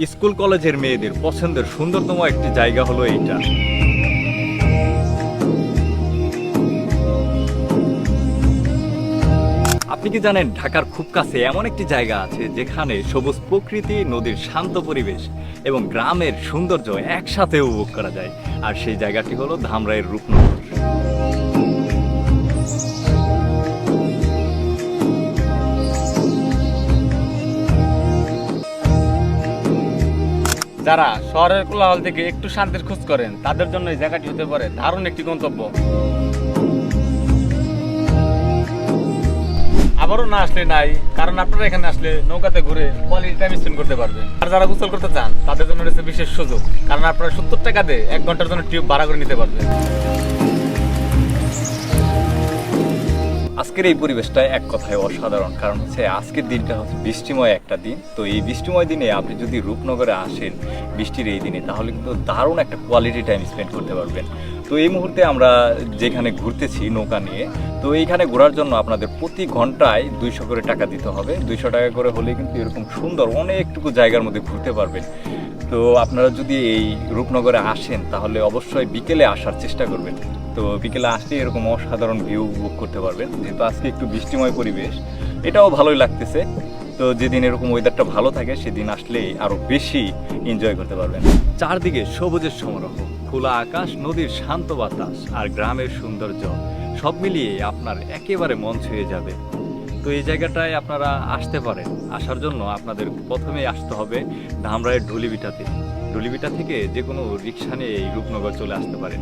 School কলেজের মেয়েদের পছন্দের সুন্দরতম একটি জায়গা হলো এইটা। আপনি কি জানেন ঢাকার খুব কাছে এমন একটি জায়গা আছে যেখানে সবুজ প্রকৃতি, নদীর শান্ত পরিবেশ এবং গ্রামের সৌন্দর্য একসাথে উপভোগ করা যায়? আর সেই জায়গাটি হলো ধামরাইয়ের রূপনগর। যারা শহরের কোলাহল থেকে একটু শান্তির খোঁজ করেন তাদের জন্য এই জায়গাটি হতে পারে দারুণ একটি গন্তব্য। আবারও না আসলে নাই, কারণ আপনারা এখানে আসলে নৌকাতে ঘুরে কোয়ালিটি টাইম স্পেন্ড করতে পারবেন। আর যারা গোসল করতে চান তাদের জন্য রয়েছে বিশেষ সুযোগ, কারণ আপনারা 70 টাকা দিয়ে 1 ঘন্টার জন্য টিউব ভাড়া করে নিতে পারবেন। আজকের এই পরিবেশটা এক কথায় অসাধারণ, কারণ হচ্ছে আজকের দিনটা হচ্ছে বৃষ্টিময় একটা দিন। তো এই বৃষ্টিময় দিনে আপনি যদি রূপনগরে আসেন বৃষ্টির এই দিনে, তাহলে কিন্তু দারুণ একটা কোয়ালিটি টাইম স্পেন্ড করতে পারবেন। তো এই মুহূর্তে আমরা যেখানে ঘুরতেছি নৌকা নিয়ে, তো এইখানে ঘোরার জন্য আপনাদের প্রতি ঘন্টায় 200 করে টাকা দিতে হবে। 200 টাকা করে হলে কিন্তু এরকম সুন্দর অনেকটুকু জায়গার মধ্যে ঘুরতে পারবেন। তো আপনারা যদি এই রূপনগরে আসেন তাহলে অবশ্যই বিকেলে আসার চেষ্টা করবেন। তো বিকেলে আসলে এরকম অসাধারণ ভিউ উপভোগ করতে পারবেন। যেহেতু আজকে একটু বৃষ্টিময় পরিবেশ, এটাও ভালোই লাগতেছে। তো যেদিন এরকম ওয়েদারটা ভালো থাকে সেদিন আসলে আরো বেশি এনজয় করতে পারবেন। চারদিকে সবুজের সমারোহ, খোলা আকাশ, নদীর শান্ত বাতাস আর গ্রামের সৌন্দর্য সব মিলিয়ে আপনার একেবারে মন ছুঁয়ে যাবে। তো এই জায়গাটায় আপনারা আসতে পারেন। আসার জন্য আপনাদের প্রথমেই আসতে হবে ধামরাইয়ের ঢুলিভিটাতে। ঢুলিভিটা থেকে যে কোনো রিক্সা নিয়ে এই রূপনগর চলে আসতে পারেন।